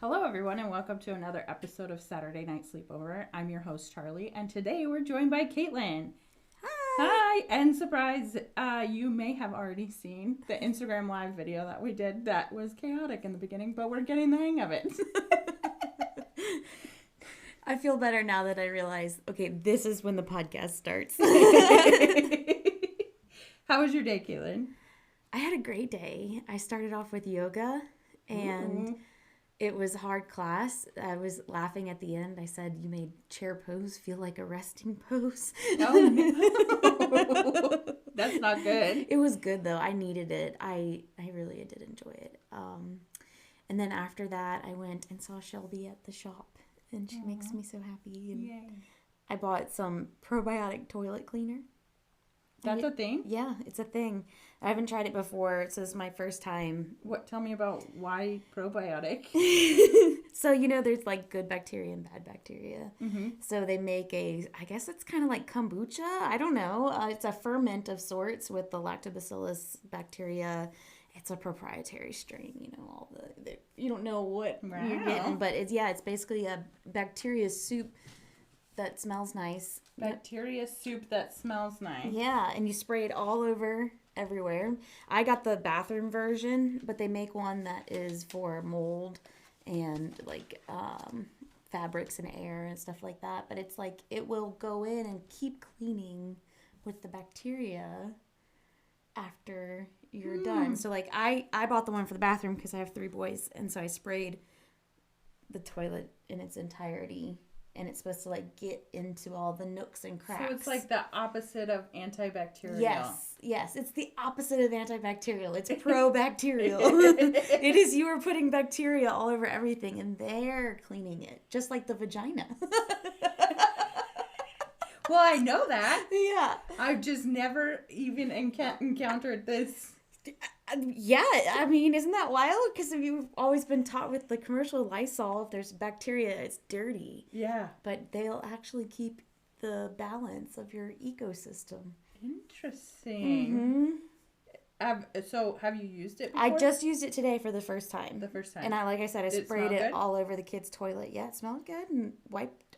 Hello, everyone, and welcome to another episode of Saturday Night Sleepover. I'm your host, Charlie, and today we're joined by Caitlin. Hi! And surprise, you may have already seen the Instagram live video that we did that was chaotic in the beginning, but we're getting the hang of it. I feel better now that I realize, okay, this is when the podcast starts. How was your day, Caitlin? I had a great day. I started off with yoga, and it was a hard class. I was laughing at the end. I said, you made chair pose feel like a resting pose. Oh, no. That's not good. It was good, though. I needed it. I really did enjoy it. And then after that, I went and saw Shelby at the shop, and she makes me so happy. And Yay. I bought some probiotic toilet cleaner. That's a thing? Yeah, it's a thing. I haven't tried it before, so this is my first time. Tell me about why probiotic. So, there's like good bacteria and bad bacteria. Mm-hmm. So they make I guess it's kind of like kombucha. I don't know. It's a ferment of sorts with the lactobacillus bacteria. It's a proprietary strain, all you don't know what you're getting, but it's basically a bacteria soup that smells nice. Bacteria soup that smells nice. Yeah, and you spray it all over everywhere. I got the bathroom version, but they make one that is for mold and like fabrics and air and stuff like that. But it's like it will go in and keep cleaning with the bacteria after you're done. So like I bought the one for the bathroom because I have 3 boys, and so I sprayed the toilet in its entirety. And it's supposed to like get into all the nooks and cracks. So it's like the opposite of antibacterial. Yes. It's the opposite of antibacterial. It's pro-bacterial. It is, you are putting bacteria all over everything, and they're cleaning it, just like the vagina. Well, I know that. Yeah. I've just never even encountered this. Yeah, I mean, isn't that wild? Because you've always been taught with the commercial Lysol, if there's bacteria, it's dirty. Yeah. But they'll actually keep the balance of your ecosystem. Interesting. So have you used it before? I just used it today for the first time. And like I said, I sprayed it all over the kids' toilet. Yeah, it smelled good, and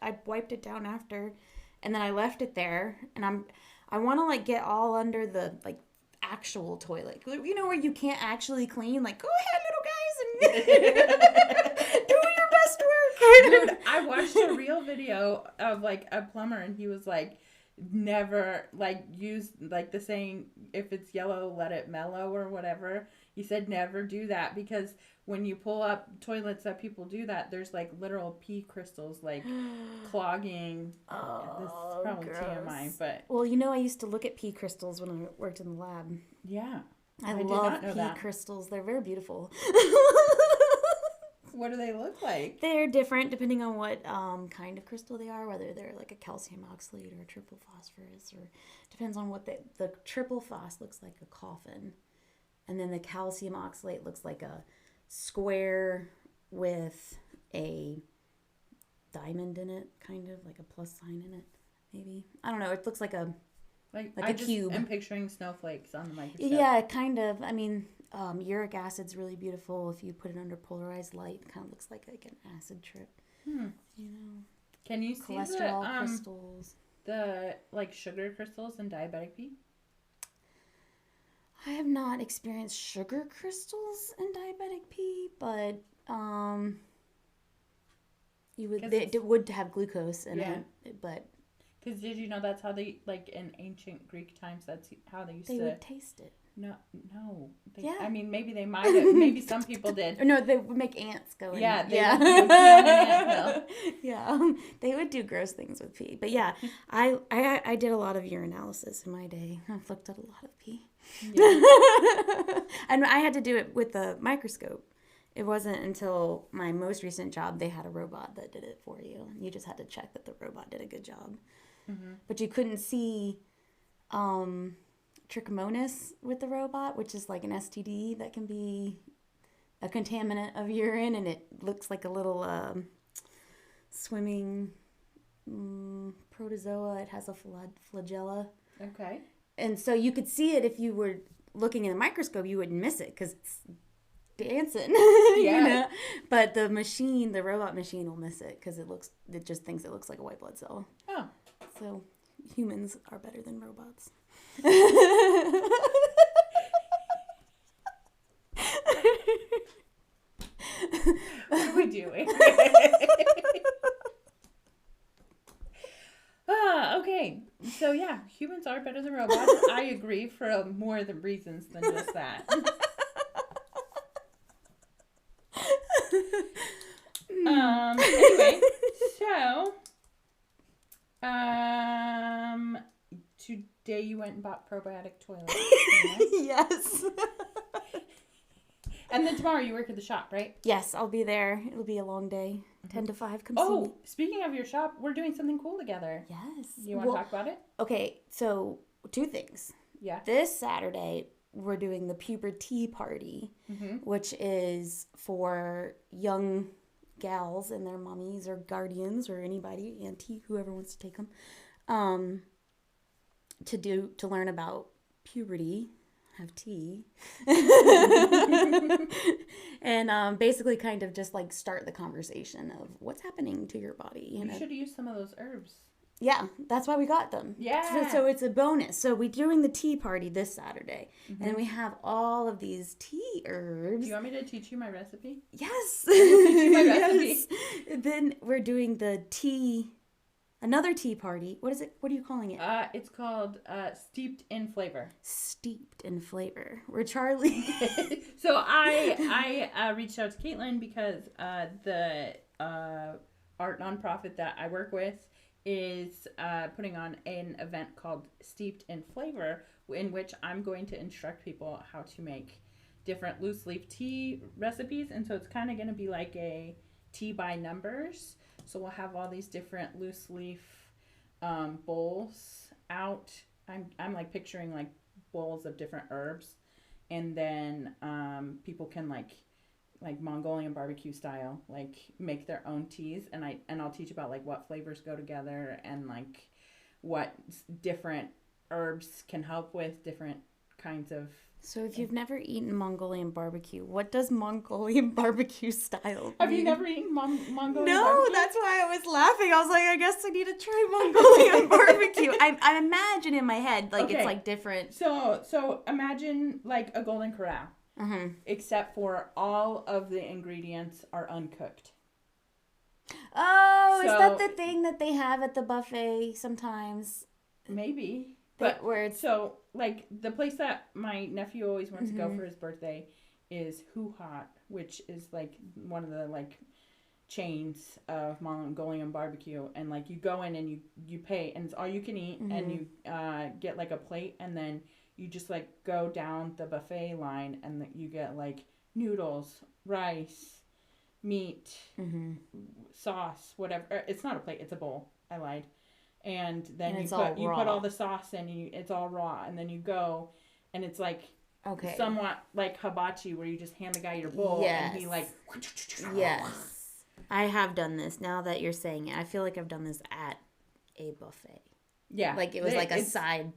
I wiped it down after, and then I left it there, and I want to like get all under the like actual toilet, where you can't actually clean. Like, go ahead, little guys, and do your best work. Dude, I watched a real video of like a plumber, and he was like, never like use like the saying, if it's yellow, let it mellow or whatever. He said never do that, because when you pull up toilets that people do that, there's like literal pee crystals like clogging. This is probably gross. TMI, but well, I used to look at pee crystals when I worked in the lab. Yeah, I did love not know pee that. crystals. They're very beautiful. What do they look like? They're different depending on what kind of crystal they are, whether they're like a calcium oxalate or a triple phosphorus, or depends on what the triple phos looks like a coffin, and then the calcium oxalate looks like a square with a diamond in it, kind of like a plus sign in it, maybe. I don't know. It looks like a cube. I'm picturing snowflakes on the microscope. Yeah, kind of. I mean, uric acid's really beautiful. If you put it under polarized light, it kind of looks like an acid trip. Can you see cholesterol crystals? The like sugar crystals in diabetic pee? I have not experienced sugar crystals in diabetic pee, but they would have glucose in it, but. Because did you know that's how they, like in ancient Greek times, that's how they used to... They would taste it. No. Yeah. I mean, maybe they might have. Maybe some people did. Or no, they would make ants go in. Yeah. They would pee on an anthill. Yeah. They would do gross things with pee. But yeah, I did a lot of urinalysis in my day. I've looked at a lot of pee. Yeah. And I had to do it with a microscope. It wasn't until my most recent job they had a robot that did it for you. You just had to check that the robot did a good job. Mm-hmm. But you couldn't see trichomonas with the robot, which is like an STD that can be a contaminant of urine, and it looks like a little swimming protozoa. It has a flagella. Okay. And so you could see it if you were looking in a microscope. You wouldn't miss it because dancing. Yeah. You know? But the machine, the robot machine will miss it because it just thinks it looks like a white blood cell. Oh. So humans are better than robots. What are we doing? Okay. So yeah, humans are better than robots. I agree for more than reasons than just that. Anyway, so today you went and bought probiotic toilets. Yes. And then tomorrow you work at the shop, right? Yes, I'll be there. It'll be a long day. 10 to 5. Come see me. Speaking of your shop, we're doing something cool together. Yes. You want to talk about it? Okay, so 2 things. Yeah. This Saturday, we're doing the puberty party, which is for young gals and their mommies or guardians or anybody, auntie, whoever wants to take them, to learn about puberty, have tea, and basically kind of just like start the conversation of what's happening to your body. You should use some of those herbs. Yeah, that's why we got them. Yeah. So it's a bonus. So we're doing the tea party this Saturday, and we have all of these tea herbs. Do you want me to teach you my recipe? Yes. My recipe. Yes. Then we're doing another tea party. What is it? What are you calling it? It's called Steeped in Flavor. Steeped in Flavor. We're Charli. So I reached out to Caitlin because the art nonprofit that I work with is putting on an event called Steeped in Flavor, in which I'm going to instruct people how to make different loose leaf tea recipes. And so it's kind of going to be like a tea by numbers. So we'll have all these different loose leaf bowls out. I'm like picturing like bowls of different herbs, and then people can like Mongolian barbecue style, like make their own teas, and I'll teach about like what flavors go together and like what different herbs can help with different kinds of. So if you've never eaten Mongolian barbecue, what does Mongolian barbecue style mean? Have you never eaten Mongolian No, barbecue? that's why I was laughing. I was like, I guess I need to try Mongolian barbecue. I imagine in my head like it's like different. So imagine like a Golden Corral. Except for all of the ingredients are uncooked. Oh, is that the thing that they have at the buffet sometimes? Maybe. But where it's so like the place that my nephew always wants to go for his birthday is Hoo Hot, which is like one of the like chains of Mongolian barbecue, and like you go in and you pay, and it's all you can eat, and you get like a plate, and then you just like go down the buffet line, and you get like noodles, rice, meat, sauce, whatever. It's not a plate, it's a bowl. I lied. And then you put all the sauce in, and it's all raw, and then you go, and it's like somewhat like hibachi, where you just hand the guy your bowl, and he like. Yes. I have done this. Now that you're saying it, I feel like I've done this at a buffet. Yeah. Like it was like a side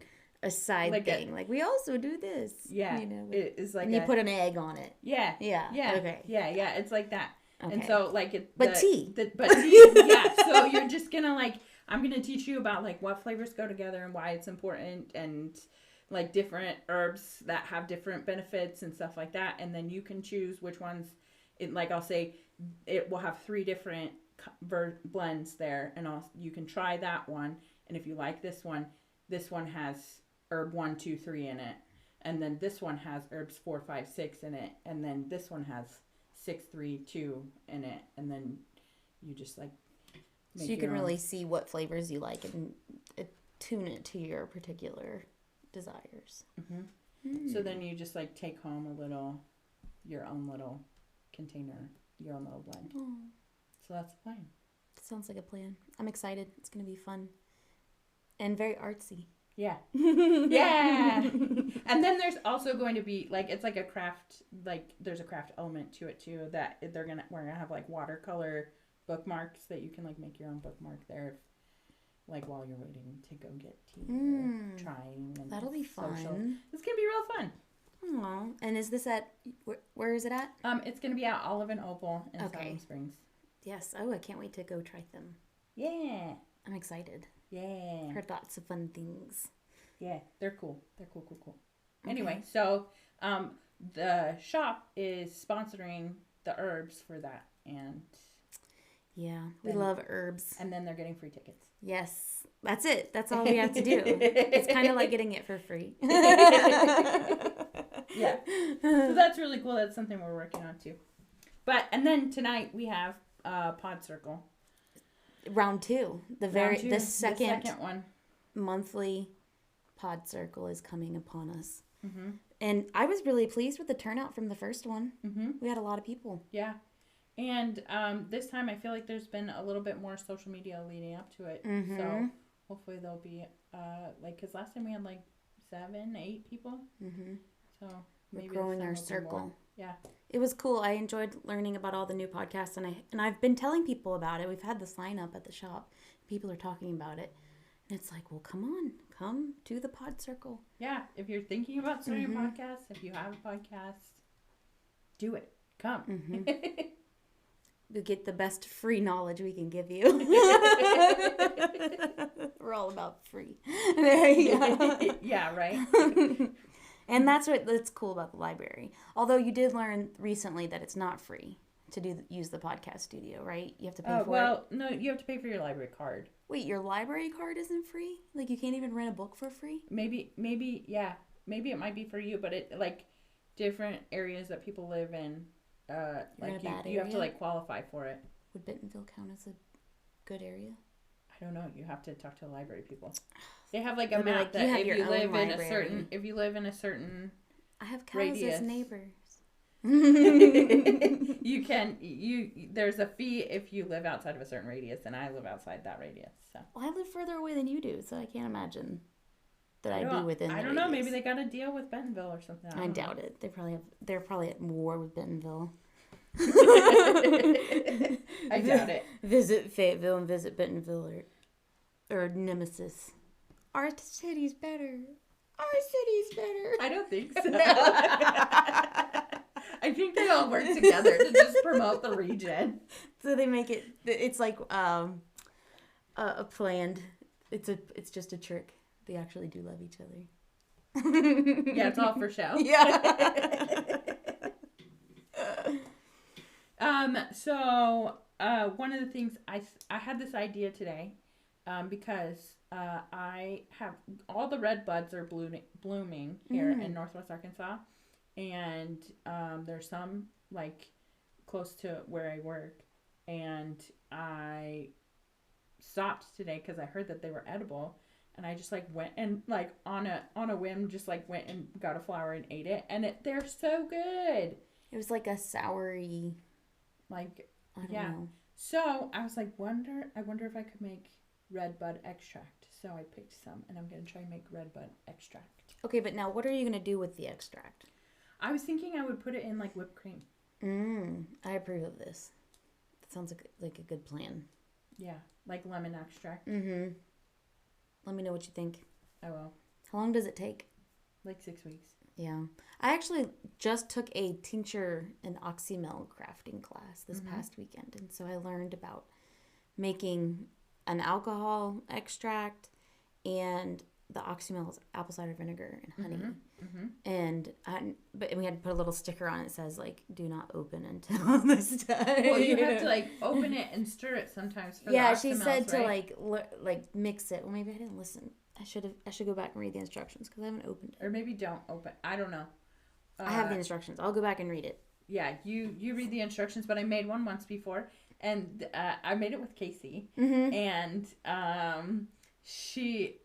like thing. Like we also do this. Yeah. You know, it's like and you put an egg on it. Yeah. Yeah. Yeah. Okay. Yeah. It's like that. Okay. And so like tea. But tea. Yeah. So you're just gonna like, I'm gonna teach you about like what flavors go together and why it's important, and like different herbs that have different benefits and stuff like that. And then you can choose which ones. Like I'll say, it will have 3 different blends there, and you can try that one. And if you like this one has herb 1, 2, 3 in it, and then this one has herbs 4, 5, 6 in it, and then this one has 6, 3, 2 in it, and then you just like. So you can really see what flavors you like and tune it to your particular desires. So then you just like take home your own little container, your own little blend. Oh. So that's the plan. Sounds like a plan. I'm excited. It's going to be fun. And very artsy. Yeah. Yeah. And then there's also going to be like, it's like a craft, like there's a craft element to it too, that we're going to have like watercolor bookmarks that you can like make your own bookmark there, like while you're waiting to go get tea or trying. And that'll be fun. It's going to be real fun. Aw. And is this at, where is it at? It's gonna be at Olive and Opal in Okay. Siloam Springs. Yes. Oh, I can't wait to go try them. Yeah. I'm excited. Yeah. Heard lots of fun things. Yeah, they're cool. They're cool. Okay. Anyway, so the shop is sponsoring the herbs for that, and yeah, we love herbs. And then they're getting free tickets. Yes, that's it. That's all we have to do. It's kind of like getting it for free. Yeah, so that's really cool. That's something we're working on too. And then tonight we have Pod Circle. Round 2, the second one. Monthly Pod Circle is coming upon us. Mm-hmm. And I was really pleased with the turnout from the first one. Mm-hmm. We had a lot of people. Yeah. And this time I feel like there's been a little bit more social media leading up to it. Mm-hmm. So hopefully there'll be, because last time we had 7, 8 people. Mm-hmm. So maybe we're growing our circle. Yeah. It was cool. I enjoyed learning about all the new podcasts, and I've been telling people about it. We've had the sign up at the shop. People are talking about it. And it's like, well, come to the Pod Circle. Yeah, if you're thinking about starting a podcast, if you have a podcast, do it. Come. Mm-hmm. We get the best free knowledge we can give you. We're all about free. There you go. Yeah, right? And that's cool about the library. Although you did learn recently that it's not free to use the podcast studio, right? You have to pay for it. No, you have to pay for your library card. Wait, your library card isn't free? You can't even rent a book for free? Maybe, yeah. Maybe it might be for you, but it different areas that people live in, you have to qualify for it. Would Bentonville count as a good area? I don't know. You have to talk to the library people. They have a map that if you live in a certain I have cows as neighbors. You can there's a fee if you live outside of a certain radius, and I live outside that radius. So I live further away than you do, so I can't imagine that I'd be within. I don't know. Maybe they got a deal with Bentonville or something. I doubt it. They're probably at war with Bentonville. I doubt it. Visit Fayetteville and visit Bentonville or Nemesis. Our city's better. I don't think so. I think they all work together to just promote the region. So they make it. It's like a planned. It's just a trick. They actually do love each other. Yeah, it's all for show. Yeah. So one of the things I had this idea today, because I have all the red buds are blooming here in Northwest Arkansas, and there's some close to where I work, and I stopped today because I heard that they were edible, and I just went and on a whim just went and got a flower and ate it, and they're so good. It was like a soury, I don't know. So I was I wonder if I could make red bud extract. So I picked some, and I'm gonna try and make red bud extract. Okay, but now what are you gonna do with the extract? I was thinking I would put it in whipped cream. I approve of this. That sounds like a good plan. Yeah, lemon extract. Let me know what you think. I will. How long does it take? 6 weeks. Yeah. I actually just took a tincture and oxymel crafting class this past weekend. And so I learned about making an alcohol extract, and the oxymel is apple cider vinegar and honey. And we had to put a little sticker on it that says do not open until this time. Well, you have to open it and stir it sometimes for yeah, the she said right? to mix it. Well, maybe I didn't listen. I should go back and read the instructions because I haven't opened it. Or maybe don't open. I don't know. I have the instructions. I'll go back and read it. Yeah, you read the instructions, but I made one once before, and I made it with Casey, and she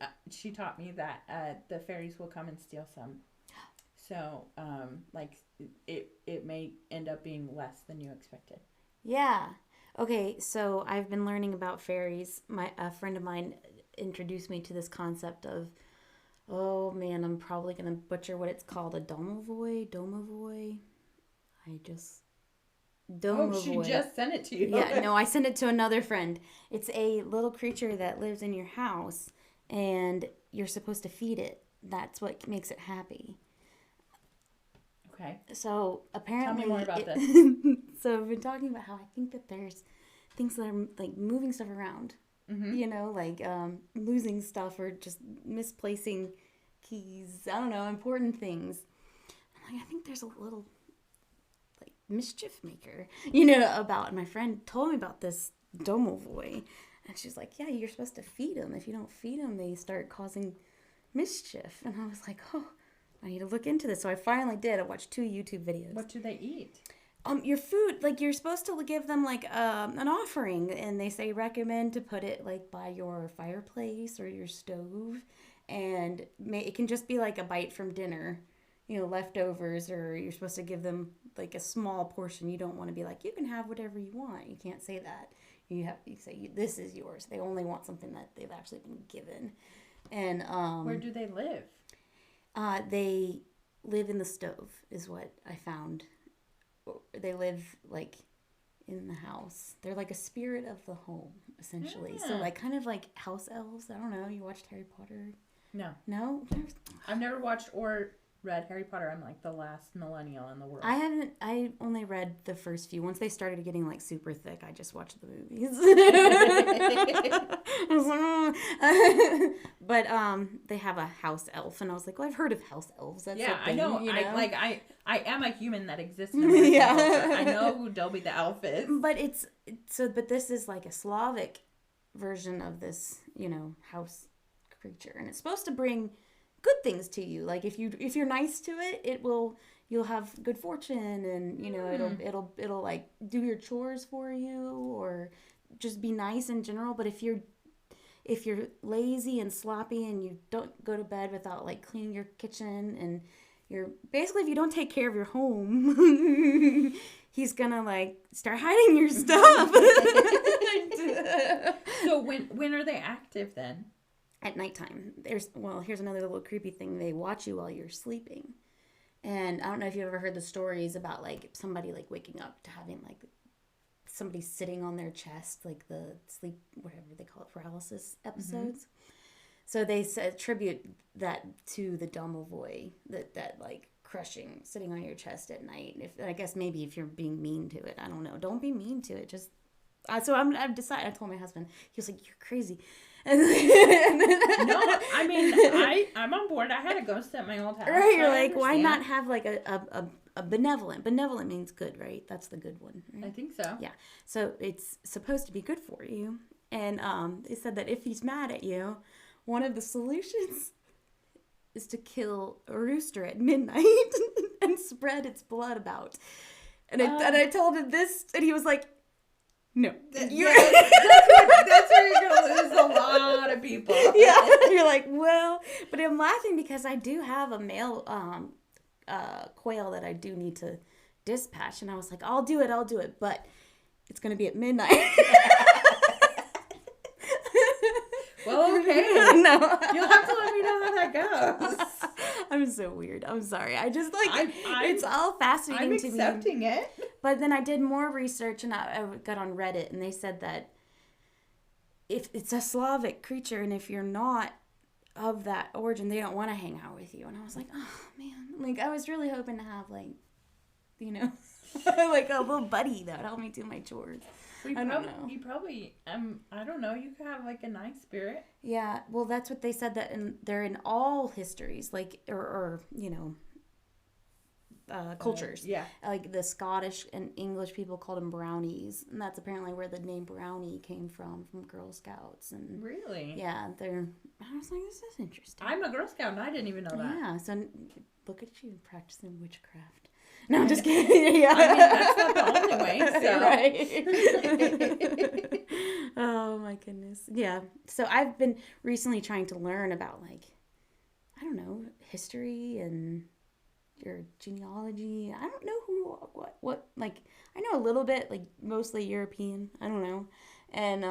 taught me that the fairies will come and steal some. So it may end up being less than you expected. Yeah. Okay, so I've been learning about fairies. A friend of mine introduced me to this concept of, oh man, I'm probably going to butcher what it's called, a domovoi. Oh, she just sent it to you. Yeah, no, I sent it to another friend. It's a little creature that lives in your house, and you're supposed to feed it. That's what makes it happy. Okay. So apparently, Tell me more about this. So I've been talking about how I think that there's things that are like moving stuff around. Mm-hmm. You know, like losing stuff or just misplacing keys. I don't know, important things. I'm like, I think there's a little like mischief maker, you know, about. And my friend told me about this domovoi, and she's like, yeah, you're supposed to feed them. If you don't feed them, they start causing mischief. And I was like, oh, I need to look into this. So I finally did. I watched 2 YouTube videos. What do they eat? Your food, like you're supposed to give them like an offering, and they say recommend to put it like by your fireplace or your stove, and it can just be like a bite from dinner, you know, leftovers, or you're supposed to give them like a small portion. You don't want to be like, you can have whatever you want. You can't say that. You say this is yours. They only want something that they've actually been given. And where do they live? They live in the stove, is what I found. They live like in the house. They're like a spirit of the home, essentially. Yeah. So like kind of like house elves. I don't know. You watched Harry Potter? No. No? I've never watched or read Harry Potter. I'm like the last millennial in the world. I haven't. I only read the first few. Once they started getting like super thick, I just watched the movies. I was like, oh. But they have a house elf, and I was like, well, I've heard of house elves. That's yeah, a thing, I know. you know? I am a human that exists in American Yeah. culture. I know who Dobby the elf is. But but this is like a Slavic version of this, you know, house creature, and it's supposed to bring good things to you. Like if you're nice to it, you'll have good fortune, and you know it'll like do your chores for you, or just be nice in general. But if you're lazy and sloppy and you don't go to bed without like cleaning your kitchen, and you're basically, if you don't take care of your home, he's gonna like start hiding your stuff. So when are they active then? At nighttime. Here's another little creepy thing. They watch you while you're sleeping. And I don't know if you've ever heard the stories about like somebody like waking up to having like somebody sitting on their chest, like the sleep, whatever they call it, paralysis episodes. Mm-hmm. So they attribute that to the domovoi, that like crushing, sitting on your chest at night. I guess maybe if you're being mean to it, I don't know. Don't be mean to it. Just so I've decided. I told my husband. He was like, "You're crazy." No, I mean, I'm on board. I had a ghost at my old house. Right, you're like, why not have like a benevolent? Benevolent means good, right? That's the good one, right? I think so. Yeah. So it's supposed to be good for you. And they said that if he's mad at you, one of the solutions is to kill a rooster at midnight and spread its blood about. And I told him this, and he was like, no. That's where you're going to lose a lot of people. Yeah. You're like, well, but I'm laughing because I do have a male quail that I do need to dispatch. And I was like, I'll do it. But it's going to be at midnight. Well, okay. No. You'll have to let me know how that goes. I'm so weird. I'm sorry. I just like, it's all fascinating to me. I'm accepting it. But then I did more research, and I got on Reddit, and they said that if it's a Slavic creature, and if you're not of that origin, they don't want to hang out with you. And I was like, oh man, like I was really hoping to have like, you know, like a little buddy that would help me do my chores. I don't know. You probably, I don't know. You could have like a nice spirit. Yeah, well, that's what they said, that they're in all histories, like or you know, cultures. Yeah. Like the Scottish and English people called them brownies, and that's apparently where the name brownie came from Girl Scouts. And really? Yeah, I was like, this is interesting. I'm a Girl Scout, and I didn't even know that. Yeah, so look at you practicing witchcraft. No, I'm just kidding. Yeah. I mean, that's not the only way, so. Right. Oh, my goodness. Yeah. So I've been recently trying to learn about, like, I don't know, history and your genealogy. I don't know what, like, I know a little bit, like, mostly European. I don't know. And,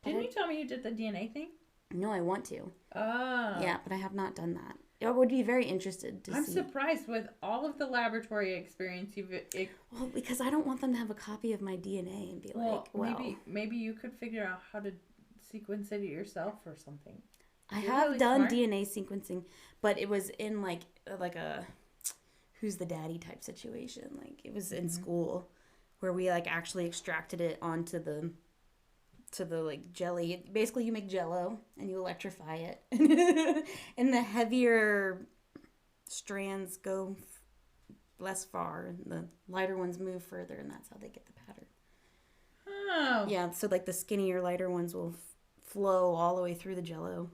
Didn't you tell me you did the DNA thing? No, I want to. Oh. Yeah, but I have not done that. I would be very interested to see. I'm surprised with all of the laboratory experience you've... Well, because I don't want them to have a copy of my DNA and be like, well... Maybe you could figure out how to sequence it yourself or something. I have done DNA sequencing, but it was in like a... who's the daddy type situation. Like, it was in school where we, like, actually extracted it onto the like, jelly. Basically, you make Jell-O and you electrify it. And the heavier strands go less far, and the lighter ones move further, and that's how they get the pattern. Oh. Yeah, so, like, the skinnier, lighter ones will flow all the way through the Jell-O.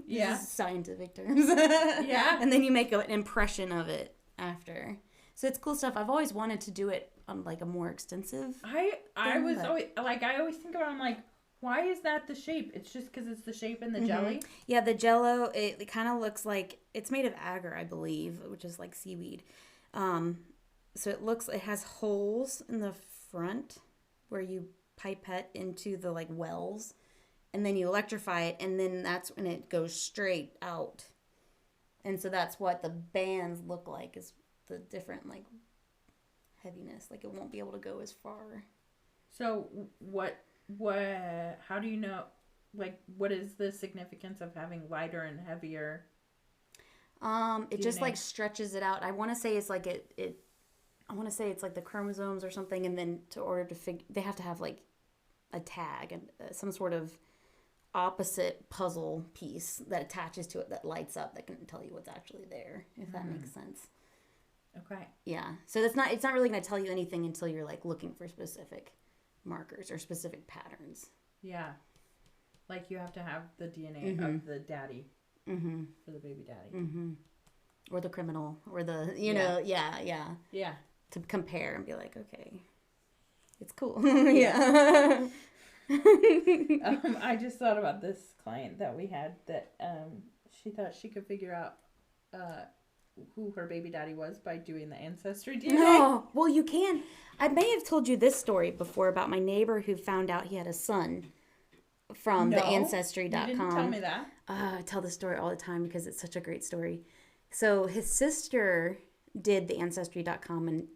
Yeah. This is scientific terms. Yeah. And then you make an impression of it after. So it's cool stuff. I've always wanted to do it on, like, a more extensive I thing, always think about it, I'm like, why is that the shape? It's just because it's the shape in the jelly? Yeah, the Jell-O, it kind of looks like, it's made of agar, I believe, which is like seaweed. So it has holes in the front where you pipette into the, like, wells, and then you electrify it, and then that's when it goes straight out. And so that's what the bands look like, is the different, like, heaviness. Like, it won't be able to go as far. So how do you know, like, what is the significance of having lighter and heavier It just, like, stretches it out. I want to say it's like I want to say it's like the chromosomes or something, and then they have to have, like, a tag and some sort of opposite puzzle piece that attaches to it that lights up that can tell you what's actually there, if that makes sense. Okay. Yeah. So it's not really going to tell you anything until you're, like, looking for specific markers or specific patterns. Yeah. Like, you have to have the DNA of the daddy for the baby daddy. Or the criminal, or the, you know, yeah. To compare and be like, okay, it's cool. Yeah. I just thought about this client that we had that she thought she could figure out who her baby daddy was by doing the ancestry DNA. No, well, you can. I may have told you this story before about my neighbor who found out he had a son from the Ancestry.com. You didn't tell me that. I tell this story all the time because it's such a great story. So his sister did the Ancestry.com and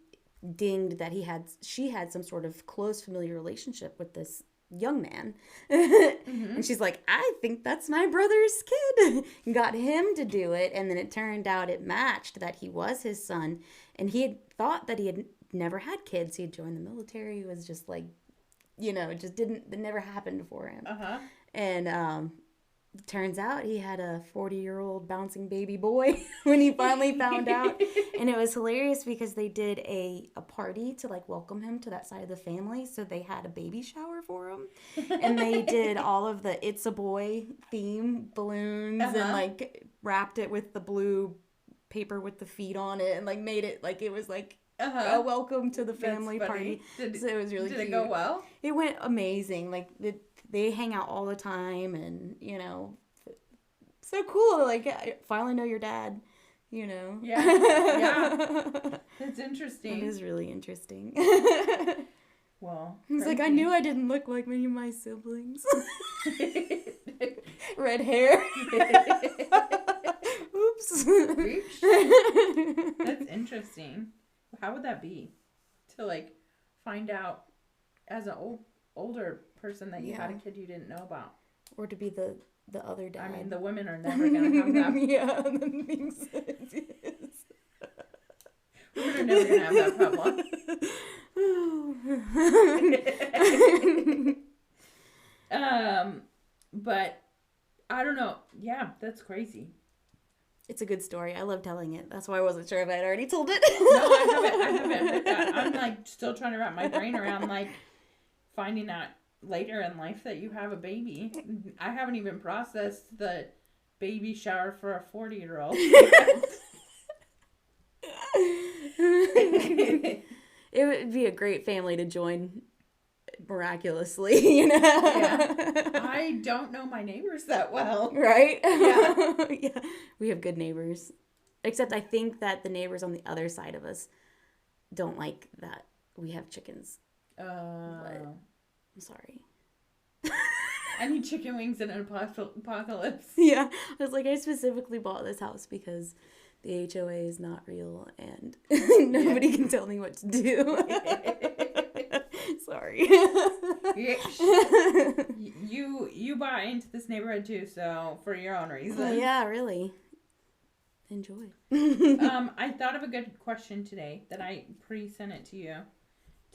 dinged that she had some sort of close familiar relationship with this young man. And she's like, I think that's my brother's kid. Got him to do it, and then it turned out it matched, that he was his son, and he had thought that he had never had kids. He had joined the military. He was just like, you know, it never happened for him. And turns out he had a 40-year-old bouncing baby boy when he finally found out. And it was hilarious because they did a party to, like, welcome him to that side of the family. So they had a baby shower for him. And they did all of the It's a Boy theme balloons and, like, wrapped it with the blue paper with the feet on it and, like, made it like it was like a welcome to the family party. So it was really cute. Did it go well? It went amazing. Like, they hang out all the time, and, you know, so cool. Like, I finally know your dad, you know. Yeah. It's interesting. It is really interesting. Well, he's like, I knew I didn't look like many of my siblings. Red hair. Oops. That's interesting. How would that be to, like, find out as an older person that you had a kid you didn't know about? Or to be the other dad. I mean, the women are never going to have that. Yeah, that makes sense. Yes. Women are never going to have that problem. But I don't know. Yeah, that's crazy. It's a good story. I love telling it. That's why I wasn't sure if I had already told it. No, I haven't. I'm, like, still trying to wrap my brain around, like, finding out later in life that you have a baby. I haven't even processed the baby shower for a 40-year-old. It would be a great family to join miraculously, you know? Yeah. I don't know my neighbors that well. Right? Yeah. Yeah. We have good neighbors. Except I think that the neighbors on the other side of us don't like that we have chickens. But I'm sorry. I need chicken wings in an apocalypse. Yeah. I was like, I specifically bought this house because the HOA is not real and nobody can tell me what to do. Sorry. You buy into this neighborhood too, so for your own reason. Yeah, really. Enjoy. I thought of a good question today that I pre-sent it to you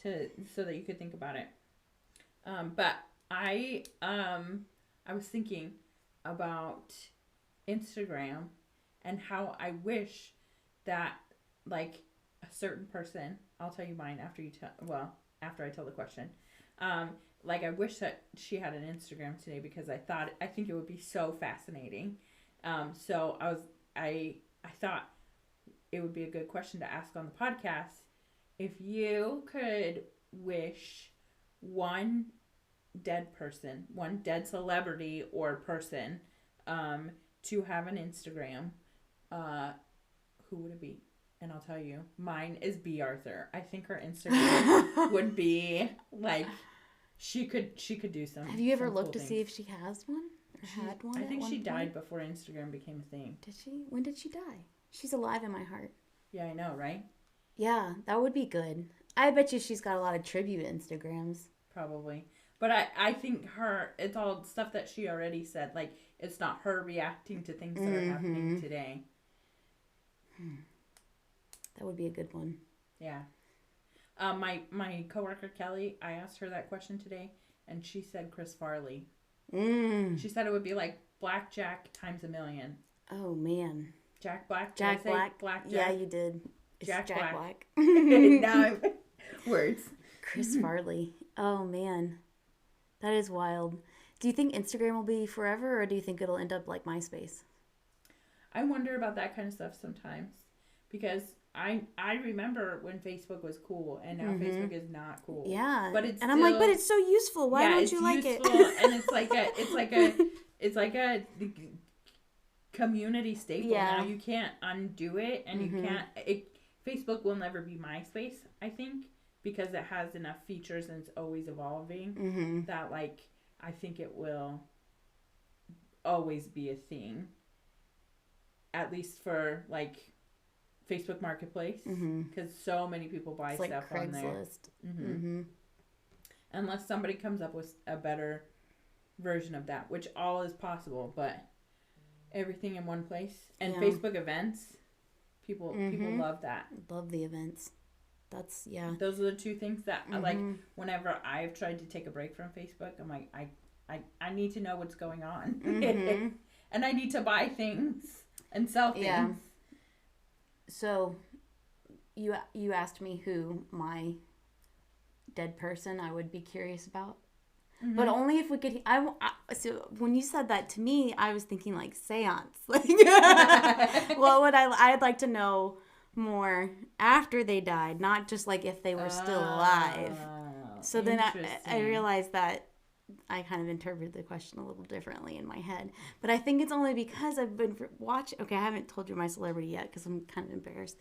so that you could think about it. But I was thinking about Instagram and how I wish that like a certain person, I'll tell you mine after I tell the question. Like I wish that she had an Instagram today because I think it would be so fascinating. So I thought it would be a good question to ask on the podcast. If you could wish one one dead celebrity or person, to have an Instagram, who would it be? And I'll tell you, mine is B. Arthur. I think her Instagram would be like, she could do some. Have you ever some looked cool to things. see if she has one or had one? I think she died point? before Instagram became a thing. Did she? When did she die? She's alive in my heart. Yeah, I know, right? Yeah, that would be good. I bet you she's got a lot of tribute Instagrams. Probably. But I think it's all stuff that she already said. Like, it's not her reacting to things that are happening today. That would be a good one. Yeah. My coworker Kelly, I asked her that question today, and she said Chris Farley. She said it would be like Blackjack times a million. Oh, man. Jack Black? Jack Black. Blackjack? Yeah, you did. It's Jack Black. Now words. Chris Farley. Oh, man. That is wild. Do you think Instagram will be forever, or do you think it'll end up like MySpace? I wonder about that kind of stuff sometimes. Because I remember when Facebook was cool, and now Facebook is not cool. Yeah. But it's I'm like, but it's so useful. Why don't you like it? And it's like a community staple. Yeah. Now you can't undo it, and you can't. Facebook will never be MySpace, I think, because it has enough features and it's always evolving. That like I think it will always be a thing. At least for like Facebook Marketplace, because so many people buy it's stuff like on there. Craigslist. Unless somebody comes up with a better version of that, which all is possible, but everything in one place. And Facebook events, people love that. Love the events. That's Those are the two things that I like. Whenever I've tried to take a break from Facebook, I'm like, I need to know what's going on, and I need to buy things and sell things. Yeah. So, you asked me who my dead person I would be curious about, but only if we could. So when you said that to me, I was thinking like seance. Like, what would I'd like to know more after they died, not just like if they were still alive. So then I realized that I kind of interpreted the question a little differently in my head. But I think it's only because I've been watching. Okay, I haven't told you my celebrity yet because I'm kind of embarrassed.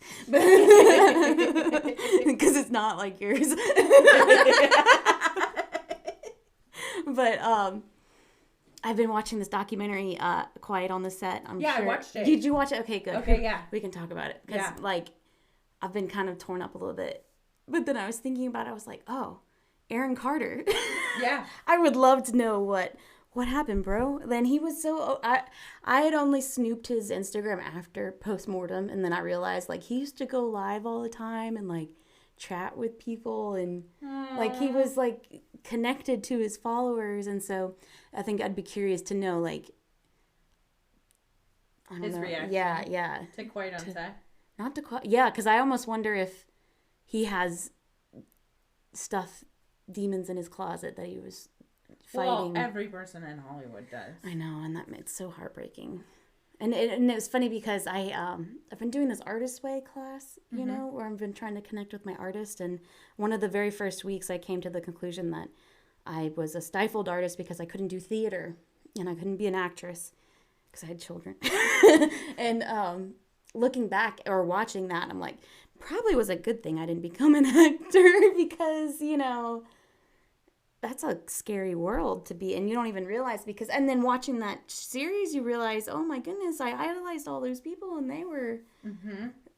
Because it's not like yours. But I've been watching this documentary, Quiet on the Set. I'm sure. I watched it. Did you watch it? Okay, good. Okay, yeah. We can talk about it. Because, like, I've been kind of torn up a little bit. But then I was thinking about it. I was like, oh, Aaron Carter. Yeah. I would love to know what happened, bro. Then he was so... I had only snooped his Instagram after postmortem. And then I realized, like, he used to go live all the time and, like, chat with people. And, like, he was, like, connected to his followers. And so I think I'd be curious to know, like... I don't his know. reaction. Yeah. To Quiet on Set. Not to Quiet... Yeah, because I almost wonder if he has stuff... demons in his closet that he was fighting. Well, every person in Hollywood does. I know, and it's so heartbreaking. And it was funny because I've been doing this Artist Way class, you know, where I've been trying to connect with my artist. And one of the very first weeks, I came to the conclusion that I was a stifled artist because I couldn't do theater and I couldn't be an actress because I had children. And looking back or watching that, I'm like, probably was a good thing I didn't become an actor because, you know, that's a scary world to be in. You don't even realize and then watching that series, you realize, oh my goodness, I idolized all those people and they were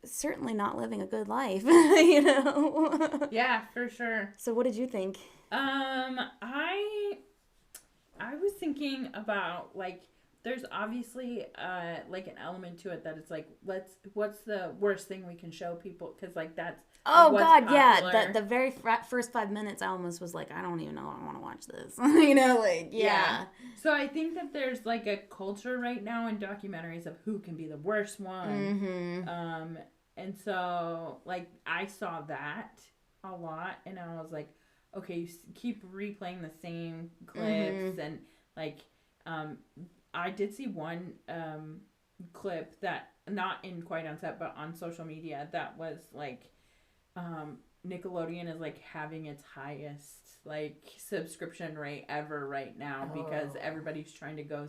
certainly not living a good life, you know? Yeah, for sure. So what did you think? I was thinking about, like, there's obviously like an element to it that it's like, what's the worst thing we can show people, because like that's Oh what's God, popular. yeah. The very first 5 minutes, I almost was like, I don't even know I want to watch this. You know, like yeah. So I think that there's like a culture right now in documentaries of who can be the worst one. And so like I saw that a lot, and I was like, okay, you keep replaying the same clips, and like I did see one clip that, not in Quite on Set, but on social media, that was like Nickelodeon is like having its highest like subscription rate ever right now, because everybody's trying to go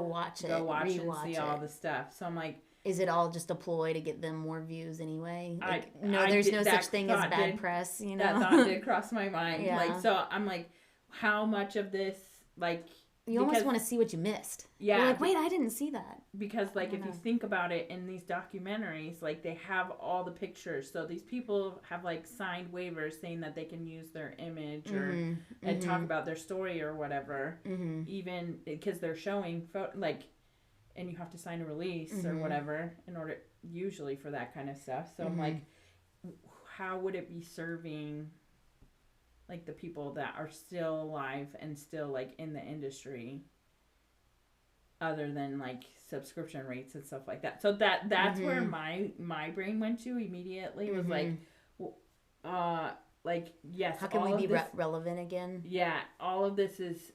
watch and see all the stuff. So I'm like, is it all just a ploy to get them more views anyway? Like, there's no such thing as bad press, you know? That thought did cross my mind. Yeah. Like, so I'm like, how much of this, like... You almost want to see what you missed. Yeah. You're like, wait, I didn't see that. Because, like, if you think about it, in these documentaries, like, they have all the pictures. So these people have, like, signed waivers saying that they can use their image or and talk about their story or whatever. Even because they're showing, like... And you have to sign a release or whatever in order, usually, for that kind of stuff. So I'm like, how would it be serving, like, the people that are still alive and still, like, in the industry, other than, like, subscription rates and stuff like that? So that's where my brain went to immediately, was like, yes. How can we be relevant again? Yeah, all of this is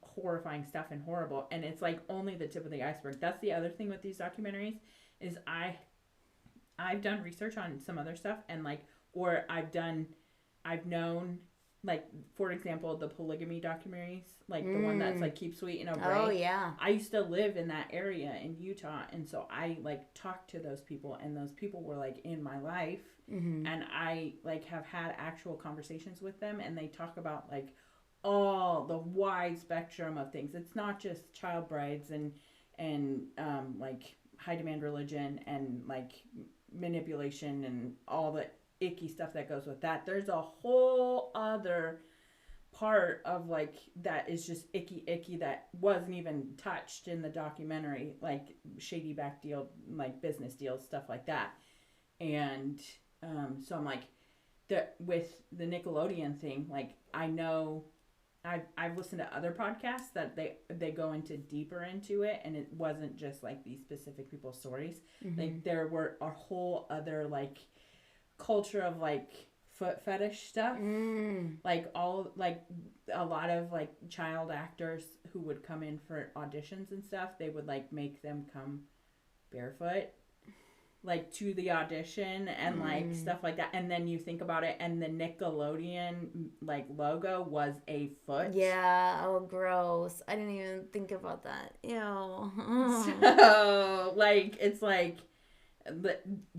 horrifying stuff and horrible, and it's like only the tip of the iceberg. That's the other thing with these documentaries, is I've done research on some other stuff, and like, or I've known, like, for example, the polygamy documentaries, like the one that's like Keep Sweet and Obey. Oh yeah. I used to live in that area in Utah, and so I like talked to those people, and those people were like in my life, and I like have had actual conversations with them, and they talk about like all the wide spectrum of things. It's not just child brides and like high demand religion and like manipulation and all the icky stuff that goes with that. There's a whole other part of like that is just icky that wasn't even touched in the documentary, like shady back deal, like business deals, stuff like that. And so I'm like, with the Nickelodeon thing, like I know I've listened to other podcasts that they go into deeper into it, and it wasn't just like these specific people's stories. Like there were a whole other like culture of like foot fetish stuff, like all like a lot of like child actors who would come in for auditions and stuff. They would like make them come barefoot, like to the audition and like stuff like that. And then you think about it, and the Nickelodeon like logo was a foot. Yeah. Oh, gross. I didn't even think about that. Ew. So like, it's like,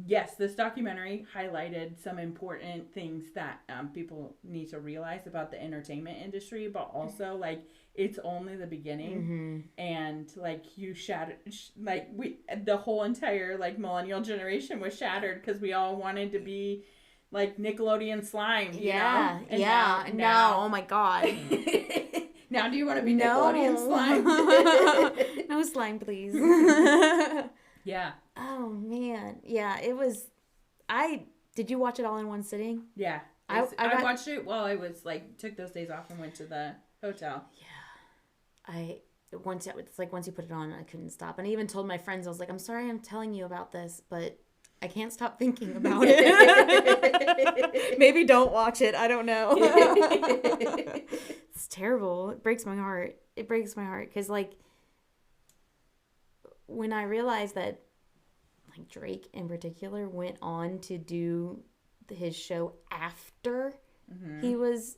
yes, this documentary highlighted some important things that people need to realize about the entertainment industry, but also like it's only the beginning, and like you shattered, like the whole entire like millennial generation was shattered because we all wanted to be like Nickelodeon slime, you know? And now, oh my God. Now do you want to be Nickelodeon slime? No slime, please. Yeah. Oh man. Yeah, it was. Did you watch it all in one sitting? Yeah. I watched it while I was like, took those days off and went to the hotel. Yeah. Once you put it on, I couldn't stop. And I even told my friends, I was like, I'm sorry I'm telling you about this, but I can't stop thinking about it. Maybe don't watch it. I don't know. It's terrible. It breaks my heart. Because like, when I realized that like Drake in particular went on to do his show after he was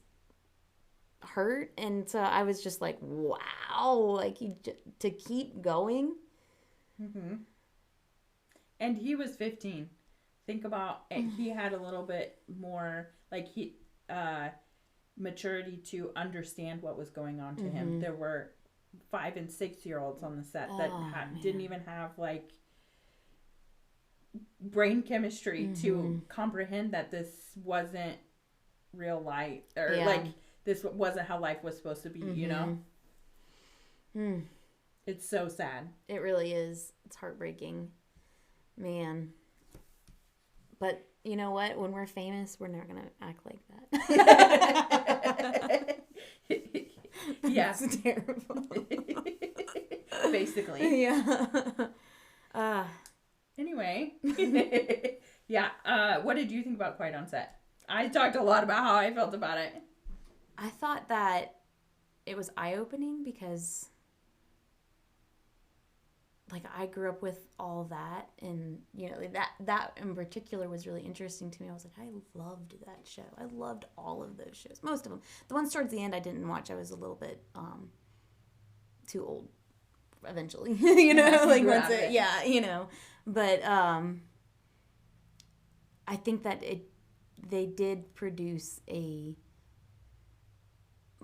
hurt, and so I was just like, wow, like to keep going. And he was 15. Think about it. He had a little bit more like maturity to understand what was going on to him. There were 5 and 6 year olds on the set that didn't even have like brain chemistry to comprehend that this wasn't real life, or like this wasn't how life was supposed to be, you know? It's so sad. It really is. It's heartbreaking. Man. But you know what? When we're famous, we're not going to act like that. Yeah. It's terrible. Basically. Yeah. Anyway. Yeah. What did you think about Quiet on Set? I talked a lot about how I felt about it. I thought that it was eye-opening because, like, I grew up with all that, and, you know, that in particular was really interesting to me. I was like, I loved that show. I loved all of those shows. Most of them. The ones towards the end I didn't watch. I was a little bit too old eventually. You know, Yeah, like, once it, yeah, you know. But I think that they did produce a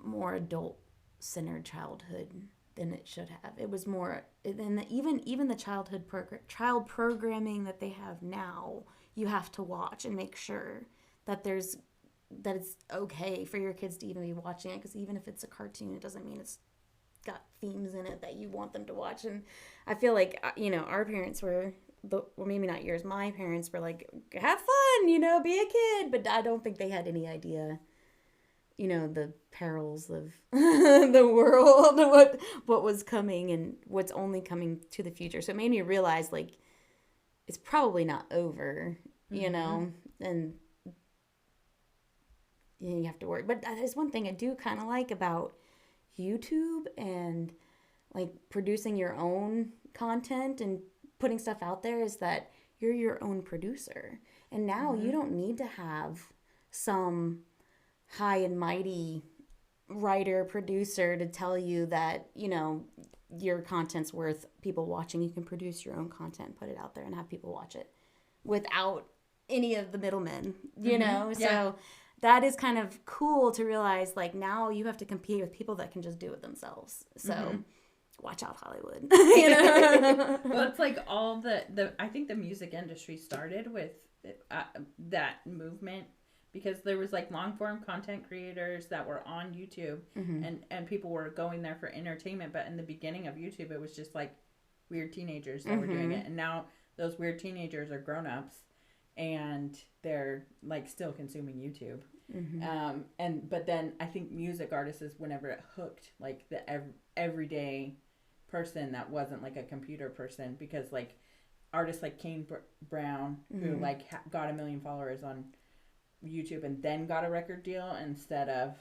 more adult-centered childhood than it should have. It was more, and even the child programming that they have now, you have to watch and make sure that it's okay for your kids to even be watching it, because even if it's a cartoon, it doesn't mean it's got themes in it that you want them to watch. And I feel like, you know, our parents were, well, maybe not yours, my parents were like, have fun, you know, be a kid, but I don't think they had any idea, you know, the perils of the world, what was coming and what's only coming to the future. So it made me realize, like, it's probably not over, you know, and you have to worry. But there's one thing I do kind of like about YouTube and, like, producing your own content and putting stuff out there, is that you're your own producer. And now you don't need to have some high and mighty writer, producer to tell you that, you know, your content's worth people watching. You can produce your own content, put it out there, and have people watch it without any of the middlemen, you know? Yeah. So that is kind of cool to realize, like, now you have to compete with people that can just do it themselves. So watch out, Hollywood. You know? Well, it's like all the I think the music industry started with that movement, because there was, like, long form content creators that were on YouTube, and people were going there for entertainment. But in the beginning of YouTube, it was just like weird teenagers that were doing it, and now those weird teenagers are grown ups, and they're, like, still consuming YouTube. But then I think music artists is whenever it hooked, like, the everyday person that wasn't, like, a computer person, because, like, artists like Kane Brown, who, like, got 1 million followers on YouTube and then got a record deal instead of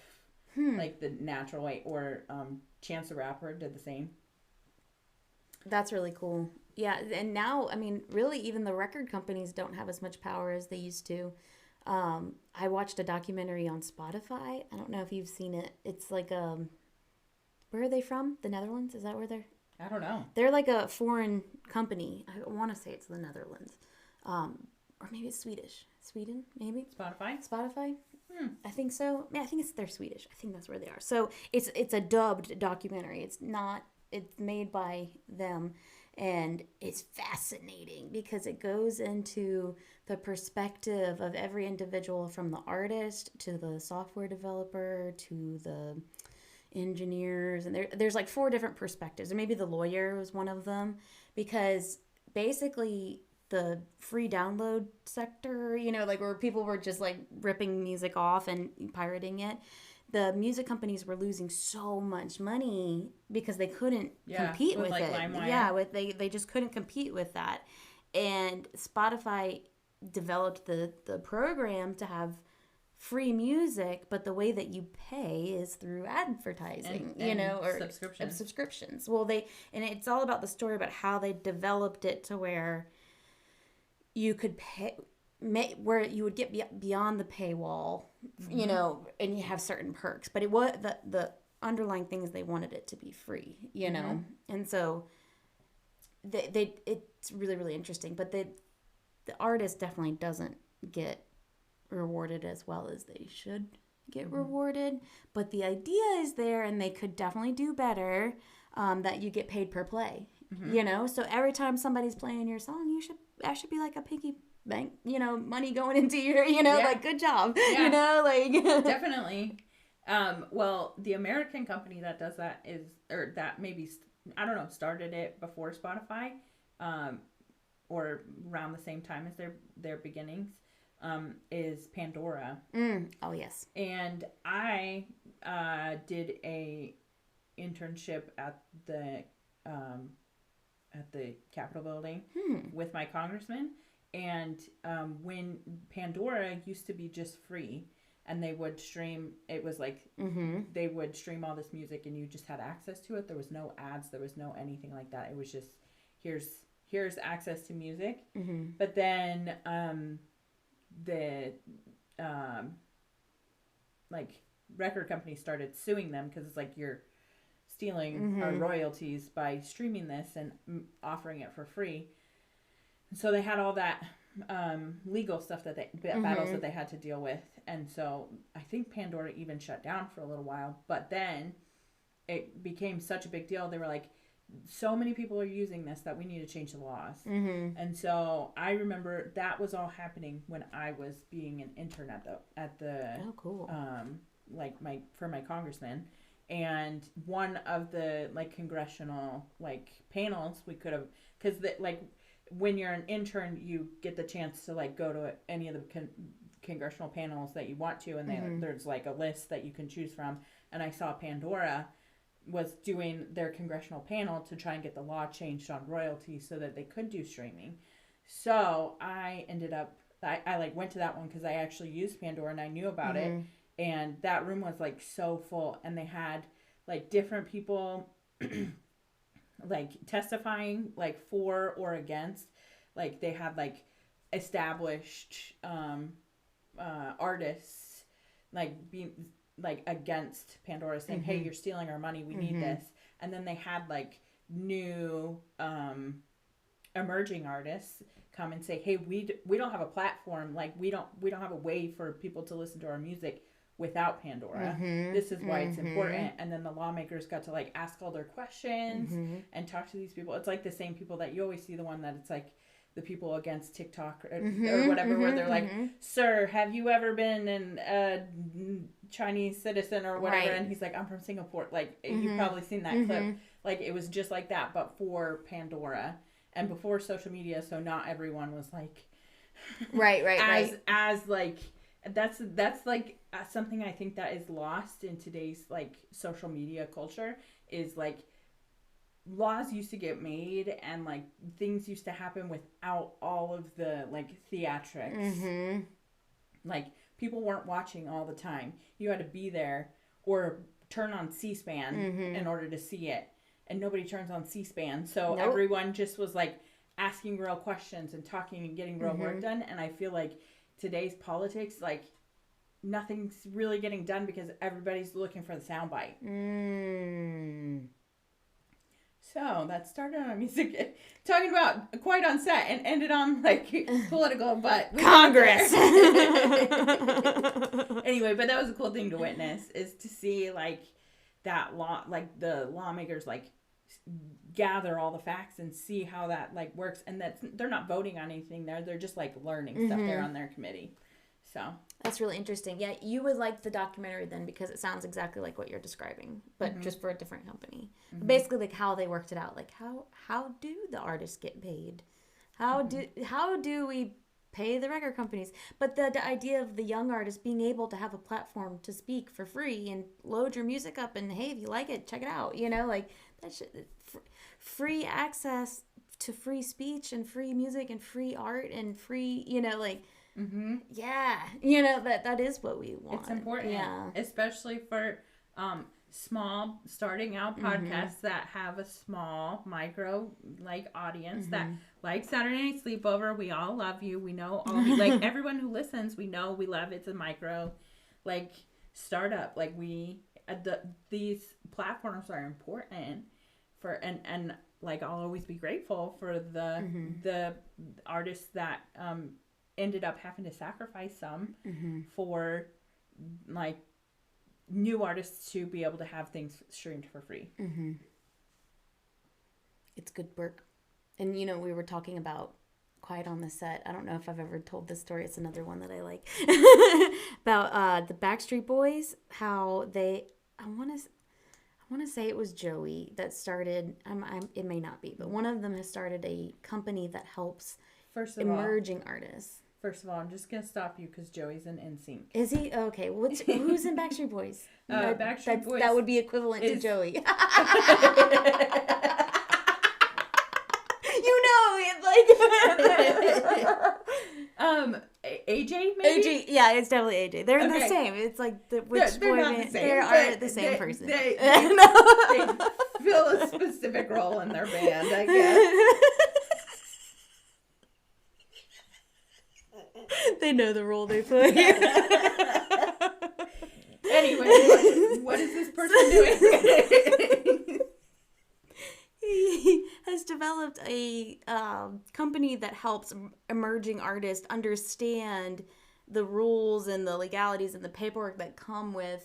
like the natural way, or Chance the Rapper did the same. That's really cool. Yeah, and now, I mean, really, even the record companies don't have as much power as they used to. I watched a documentary on Spotify. I don't know if you've seen it. It's like, where are they from? The Netherlands? Is that where they're? I don't know. They're like a foreign company. I want to say it's the Netherlands. Or maybe it's Swedish. Sweden, maybe? Spotify? I think so. Yeah, I think they're Swedish. I think that's where they are. So it's a dubbed documentary. It's made by them. And it's fascinating because it goes into the perspective of every individual, from the artist to the software developer to the engineers. And there's like 4 different perspectives. Or maybe the lawyer was one of them. Because basically the free download sector, you know, like where people were just like ripping music off and pirating it, the music companies were losing so much money because they couldn't compete with like it. LimeWire. Yeah, they just couldn't compete with that. And Spotify developed the program to have free music, but the way that you pay is through advertising, and you know, or subscriptions. Well, and it's all about the story about how they developed it to where you could pay, where you would get beyond the paywall, you know, and you have certain perks. But it was the underlying thing is they wanted it to be free, you know, and so it's really, really interesting. But the artist definitely doesn't get rewarded as well as they should get rewarded, but the idea is there, and they could definitely do better, that you get paid per play, you know, so every time somebody's playing your song, that should be like a piggy bank, you know, money going into your, you know, like, good job, you know, like. Definitely. Well, the American company that does that is, or that maybe, I don't know, started it before Spotify, um, or around the same time as their beginnings, is Pandora. Oh, yes. And I did a internship um, at the Capitol building with my congressman. And when Pandora used to be just free, and they would stream, it was like they would stream all this music, and you just had access to it. There was no ads, there was no anything like that. It was just here's access to music. But then the like record companies started suing them because it's like you're stealing our royalties by streaming this and offering it for free. And so they had all that legal stuff that battles that they had to deal with. And so I think Pandora even shut down for a little while, but then it became such a big deal. They were like, so many people are using this that we need to change the laws. And so I remember that was all happening when I was being an intern at the oh, cool. For my congressman. And one of the like congressional like panels we could have, because like when you're an intern you get the chance to like go to any of the congressional panels that you want to, and there's like a list that you can choose from. And I saw Pandora was doing their congressional panel to try and get the law changed on royalties so that they could do streaming. So I ended up I like went to that one because I actually used Pandora and I knew about it. And that room was like so full, and they had like different people like testifying like for or against. Like they had like established artists like being like against Pandora, saying, hey, you're stealing our money, we need this. And then they had like new emerging artists come and say, hey, we don't have a platform, like we don't have a way for people to listen to our music without Pandora. This is why it's important. And then the lawmakers got to like ask all their questions and talk to these people. It's like the same people that you always see, the one that it's like the people against TikTok or whatever, where they're like, sir, have you ever been a Chinese citizen or whatever? Right. And he's like, I'm from Singapore. Like, you've probably seen that clip. Like, it was just like that, but for Pandora and before social media. So not everyone was like, as like, that's like something I think that is lost in today's like social media culture, is like laws used to get made and like things used to happen without all of the like theatrics. Like people weren't watching all the time. You had to be there or turn on C-SPAN in order to see it, and nobody turns on C-SPAN, so everyone just was like asking real questions and talking and getting real work done. And I feel like today's politics, like nothing's really getting done because everybody's looking for the soundbite. So that started on music, talking about Quiet on Set, and ended on like political, but Congress. Anyway, but that was a cool thing to witness, is to see like that law, like the lawmakers like gather all the facts and see how that like works, and that they're not voting on anything there, they're just like learning stuff there on their committee. So that's really interesting. Yeah, you would like the documentary then because it sounds exactly like what you're describing, but just for a different company. Basically, like how they worked it out. Like how do the artists get paid? How do we pay the record companies? But the idea of the young artists being able to have a platform to speak for free and load your music up, and hey, if you like it, check it out. You know, like that shit, free access to free speech and free music and free art and free, you know, like. Yeah, you know, that is what we want. It's important, especially for small starting out podcasts that have a small micro like audience that like Saturday Night Sleepover. We all love you. We know all of you, like everyone who listens, we know we love. It's a micro like startup. Like these platforms are important for and like I'll always be grateful for the artists that ended up having to sacrifice some for like new artists to be able to have things streamed for free. It's good work. And you know, we were talking about quiet on the set. I don't know if I've ever told this story. It's another one that I like. About the Backstreet Boys, how they, I want to say it was Joey that started, it may not be, but one of them has started a company that helps emerging artists. First of all, I'm just going to stop you because Joey's in NSYNC. Is he? Okay. Who's in Backstreet Boys? Backstreet Boys. That would be equivalent to Joey. AJ, maybe? AJ, yeah, it's definitely AJ. They're the same. It's like which boy band? They are the same person. They fill a specific role in their band, I guess. They know the role they play. Anyway, what is this person doing? He has developed a company that helps emerging artists understand the rules and the legalities and the paperwork that come with,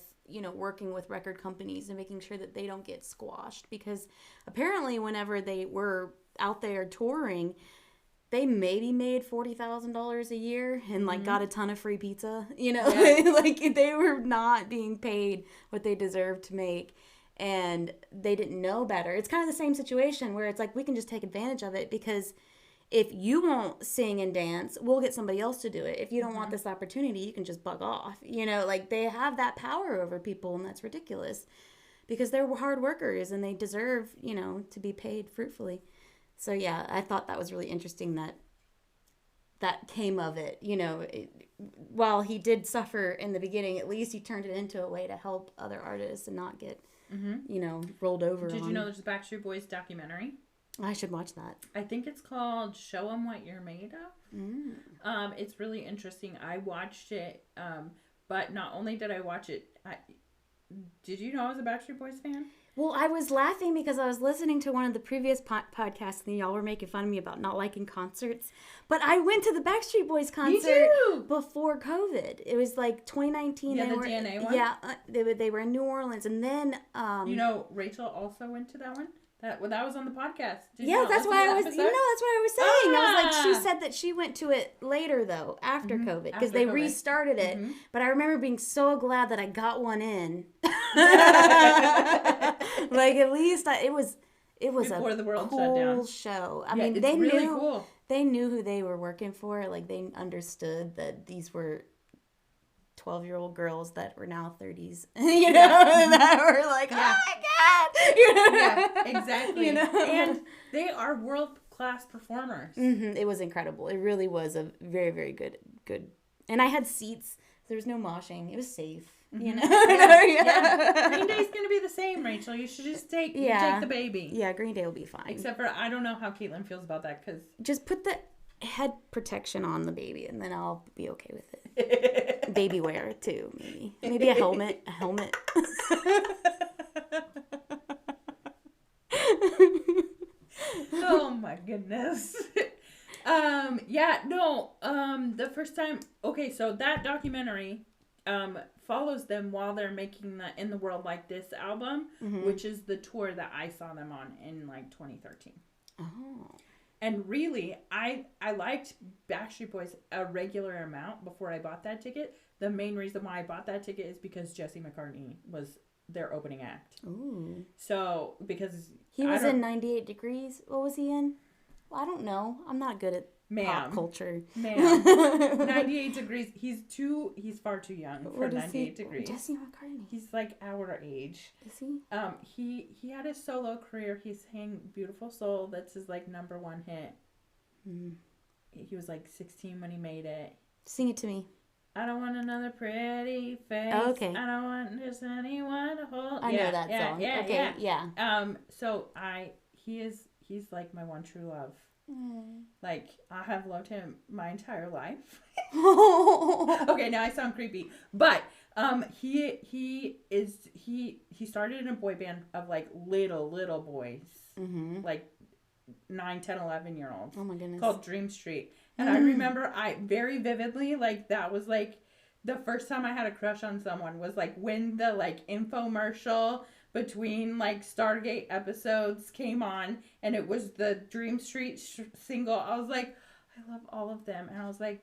working with record companies and making sure that they don't get squashed. Because apparently whenever they were out there touring, they maybe made $40,000 a year and got a ton of free pizza, like they were not being paid what they deserved to make. And they didn't know better. It's kind of the same situation where it's like we can just take advantage of it because if you won't sing and dance, we'll get somebody else to do it. If you don't want this opportunity, you can just bug off. They have that power over people, and that's ridiculous because they're hard workers and they deserve, to be paid fruitfully. So, yeah, I thought that was really interesting that came of it. While he did suffer in the beginning, at least he turned it into a way to help other artists and not get rolled over. Did you know there's a Backstreet Boys documentary? I should watch that. I think it's called Show 'Em What You're Made Of. It's really interesting. I watched it, but not only did I watch it, did you know I was a Backstreet Boys fan? Well, I was laughing because I was listening to one of the previous podcasts and y'all were making fun of me about not liking concerts. But I went to the Backstreet Boys concert before COVID. It was like 2019. Yeah, the DNA one? Yeah, they were in New Orleans. And then... Rachel also went to that one? That was on the podcast. That's why I was. That's what I was saying. I was like, she said that she went to it later though, after COVID, because they restarted it. But I remember being so glad that I got one in. Like at least it was before the world shut down. Show. I mean, they really knew cool. They knew who they were working for. Like they understood that these were 12-year-old girls that were now 30s, that were like, oh my God, exactly. And they are world-class performers. Mm-hmm. It was incredible. It really was a very, very good. And I had seats. There was no moshing. It was safe. Green Day's gonna be the same, Rachel. You should just take the baby. Yeah, Green Day will be fine. Except for I don't know how Caitlin feels about that because just put the head protection on the baby, and then I'll be okay with it. Baby wear too, maybe a helmet. Oh my goodness. The first time. Okay, so that documentary follows them while they're making the In the World Like This album, which is the tour that I saw them on in like 2013. Oh. And really, I liked Backstreet Boys a regular amount before I bought that ticket. The main reason why I bought that ticket is because Jesse McCartney was their opening act. Ooh. So, because... He was in 98 Degrees. What was he in? Well, I don't know. I'm not good at pop culture. 98 Degrees. He's far too young for 98 Degrees. Jesse McCartney. He's like our age. Is he? He had a solo career. He sang Beautiful Soul. That's his like number one hit. He was like 16 when he made it. Sing it to me. I don't want another pretty face. Oh, okay. I don't want just anyone to hold. I know that song. Okay, yeah. So he's like my one true love. Like I have loved him my entire life. Okay, now I sound creepy, but he started in a boy band of like little boys, like 9, 10, 11-year-olds. Oh my goodness. Called Dream Street. And I remember very vividly, like, that was, like, the first time I had a crush on someone was, like, when the, like, infomercial between, like, Stargate episodes came on, and it was the Dream Street single. I was like, I love all of them. And I was like,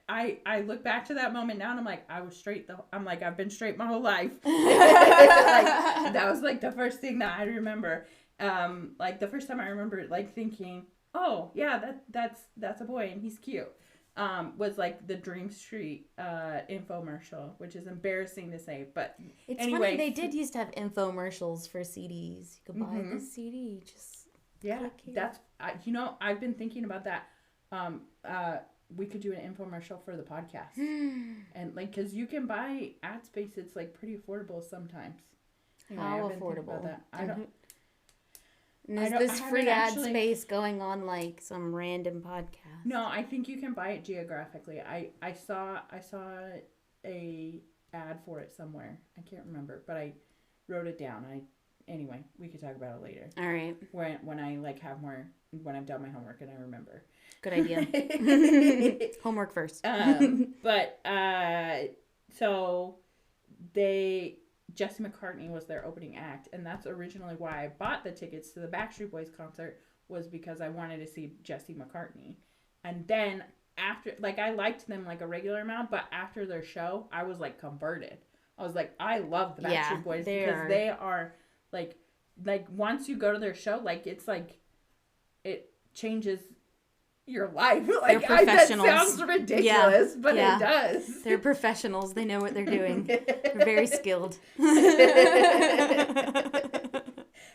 I look back to that moment now and I'm like, I was straight. I'm like, I've been straight my whole life. Like, that was like the first thing that I remember. Like the first time I remember like thinking, oh yeah, that's a boy and he's cute. Was like the Dream Street infomercial, which is embarrassing to say, but It's anyway, funny, they did used to have infomercials for CDs. You could buy this CD, just click here. That's I've been thinking about that. We could do an infomercial for the podcast, and like because you can buy ad space, it's like pretty affordable sometimes. Anyway, How I've been thinking affordable? about that. I don't. And is this free ad space going on like some random podcast? No, I think you can buy it geographically. I saw a ad for it somewhere. I can't remember, but I wrote it down. Anyway, we could talk about it later. All right. When I like have more, when I've done my homework and I remember. Good idea. Homework first. So Jesse McCartney was their opening act, and that's originally why I bought the tickets to the Backstreet Boys concert, was because I wanted to see Jesse McCartney. And then after, like, I liked them like a regular amount, but after their show, I was like converted. I was like, I love the Backstreet Boys because they are like once you go to their show, like it's like it changes your life. Like, they're professionals. That sounds ridiculous, but it does. They're professionals. They know what they're doing. They're very skilled.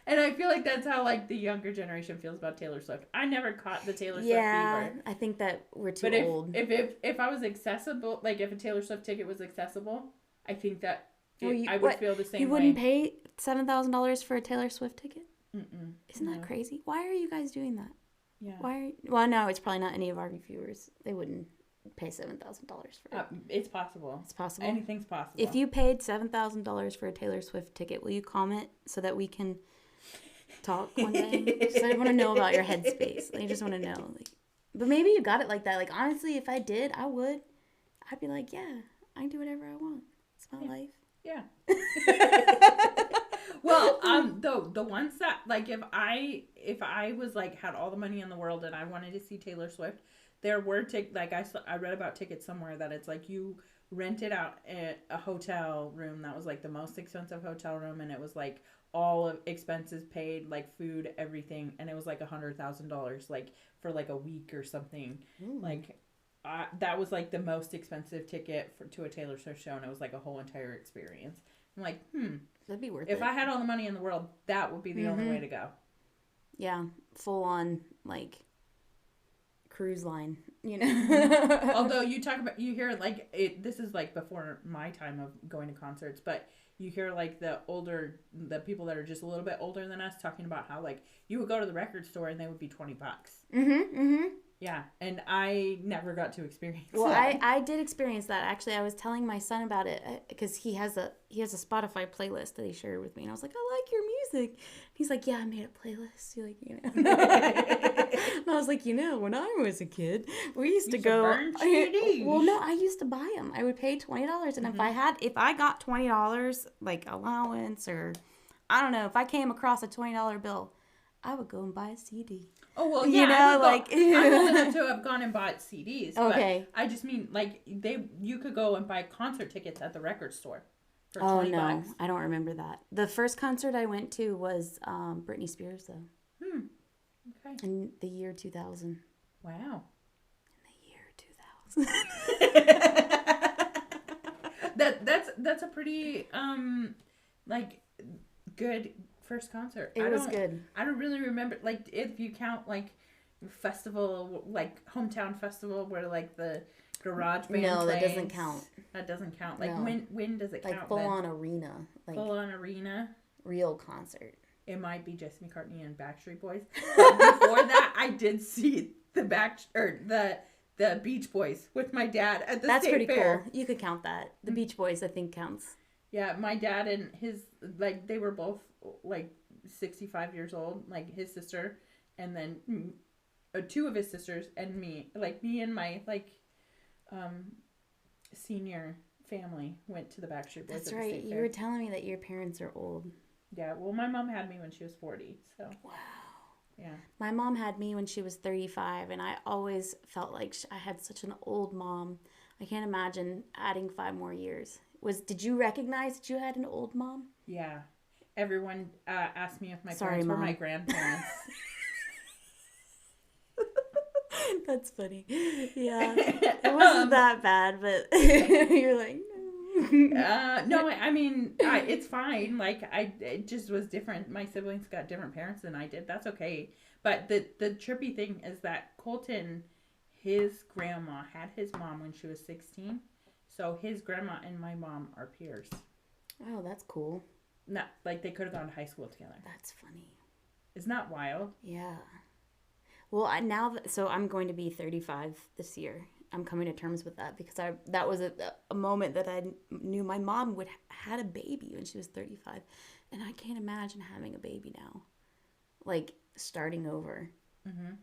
And I feel like that's how like the younger generation feels about Taylor Swift. I never caught the Taylor Swift fever. I think that we're too old. If I was accessible, like if a Taylor Swift ticket was accessible, I think that I would feel the same way. You wouldn't pay $7,000 for a Taylor Swift ticket? Isn't that crazy? Why are you guys doing that? Yeah. Well, no, it's probably not any of our viewers. They wouldn't pay $7,000 for it. It's possible. It's possible. Anything's possible. If you paid $7,000 for a Taylor Swift ticket, will you comment so that we can talk one day? Just, I want to know about your headspace. I just want to know. Like, but maybe you got it like that. Like, honestly, if I did, I would. I'd be like, yeah, I can do whatever I want. It's my life. Yeah. Well, the ones that like if I was like had all the money in the world and I wanted to see Taylor Swift, there were I read about tickets somewhere that it's like you rented out a hotel room that was like the most expensive hotel room, and it was like all of expenses paid, like food, everything, and it was like $100,000 like for like a week or something. Like that was like the most expensive ticket to a Taylor Swift show, and it was like a whole entire experience. I'm like, that'd be worth it. If I had all the money in the world, that would be the only way to go. Yeah, full on like cruise line, you know. Although you hear like this is like before my time of going to concerts, but you hear like the people that are just a little bit older than us talking about how like you would go to the record store and they would be $20. Yeah, and I never got to experience that. Well, I did experience that. Actually, I was telling my son about it because he has a Spotify playlist that he shared with me, and I was like, I like your music. He's like, yeah, I made a playlist. You're like, you know. And I was like, you know, when I was a kid, we used to go. Burn CDs. Well, no, I used to buy them. I would pay $20, and if I got $20 like allowance, or I don't know, if I came across a $20 bill, I would go and buy a CD. Oh, well, yeah, you know, I'm old enough to have gone and bought CDs. Okay. But I just mean, like, you could go and buy concert tickets at the record store for $20. Oh, no. I don't remember that. The first concert I went to was Britney Spears, though. Okay. In the year 2000. Wow. In the year 2000. That's a pretty, like, good first concert. It was good. I don't really remember, like, if you count like festival, like hometown festival where like the garage band No, plays. that doesn't count. That doesn't count. Like, no. when does it count? Like full on arena. Like full on arena. Real concert. It might be Jesse McCartney and Backstreet Boys. But before that, I did see the Beach Boys with my dad at the That's state pretty fair. cool. You could count that. The Beach Boys, I think, counts. Yeah, my dad and his, like, they were both, like, 65 years old. Like, his sister, and then two of his sisters, and me. Like, me and my, like, senior family went to the Backstreet Boys. That's right. You were telling me that your parents are old. Yeah, well, my mom had me when she was 40, so. Wow. Yeah. My mom had me when she was 35, and I always felt like I had such an old mom. I can't imagine adding 5 more years. Did you recognize that you had an old mom? Yeah. Everyone asked me if my Sorry, parents were Mom. my grandparents. That's funny. Yeah. It wasn't that bad, but you're like, no. No, I mean, it's fine. Like, it just was different. My siblings got different parents than I did. That's okay. But the trippy thing is that Colton, his grandma had his mom when she was 16. So his grandma and my mom are peers. Oh, that's cool. No, like they could have gone to high school together. That's funny. Isn't that wild? Yeah. Well, so I'm going to be 35 this year. I'm coming to terms with that because that was a moment that I knew my mom had a baby when she was 35, and I can't imagine having a baby now, like starting over. Mm-hmm.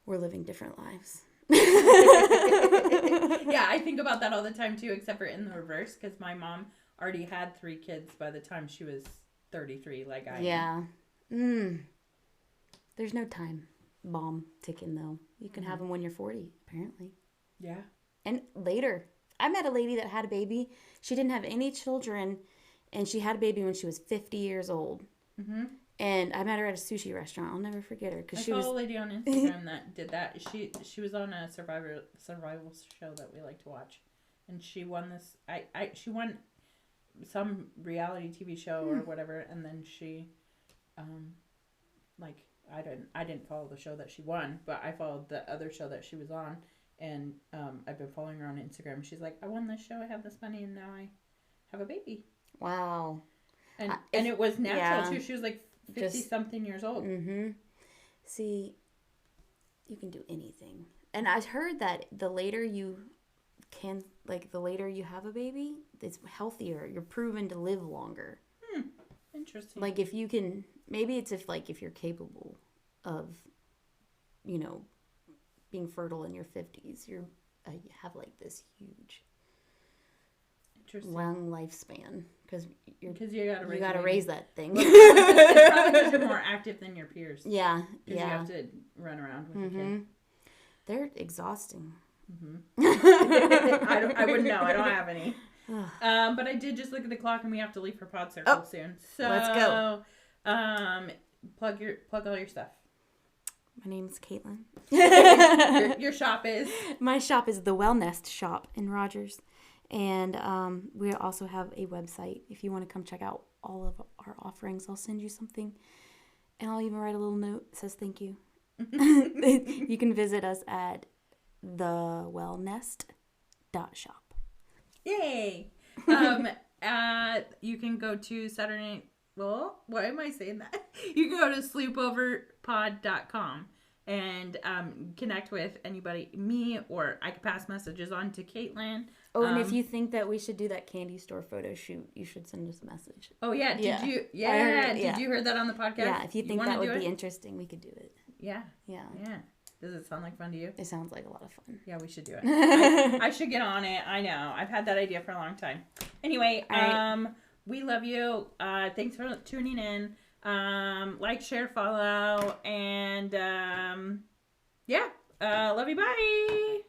We're living different lives. Yeah, I think about that all the time too, except for in the reverse, because my mom already had 3 kids by the time she was 33, like I am. Yeah. There's no time bomb ticking though. You can have them when you're 40, apparently. Yeah. And later. I met a lady that had a baby. She didn't have any children, and she had a baby when she was 50 years old. Mm-hmm. And I met her at a sushi restaurant. I'll never forget her I saw a lady on Instagram that did that. She was on a survival show that we like to watch, and she won this. She won some reality TV show or whatever, and then she, like I didn't follow the show that she won, but I followed the other show that she was on, and I've been following her on Instagram. She's like, I won this show, I have this money, and now I have a baby. Wow. And it was natural too. She was like 50-something years old. Mm-hmm. See, you can do anything. And I heard that the later you have a baby, it's healthier. You're proven to live longer. Interesting. Like if you can, maybe it's if you're capable of, being fertile in your 50s, you have like this huge, long lifespan because you gotta raise that thing. It's probably because you're more active than your peers. Yeah, because you have to run around with a kid. They're exhausting. Mm-hmm. I wouldn't know. I don't have any. But I did just look at the clock, and we have to leave for Pod Circle soon. So let's go. Plug all your stuff. My name's Caitlin. Your shop is? My shop is the Wellnest Shop in Rogers. And we also have a website. If you want to come check out all of our offerings, I'll send you something. And I'll even write a little note that says thank you. You can visit us at thewellnest.shop. Yay! You can go to Saturday... Well, why am I saying that? You can go to sleepoverpod.com and connect with anybody, me, or I can pass messages on to Caitlin. Oh, and if you think that we should do that candy store photo shoot, you should send us a message. Oh, yeah. Did you? Yeah. Did you hear that on the podcast? Yeah, if you think that would be interesting, we could do it. Yeah. Does it sound like fun to you? It sounds like a lot of fun. Yeah, we should do it. I should get on it. I know. I've had that idea for a long time. Anyway, we love you. Thanks for tuning in. Like, share, follow, and love you. Bye.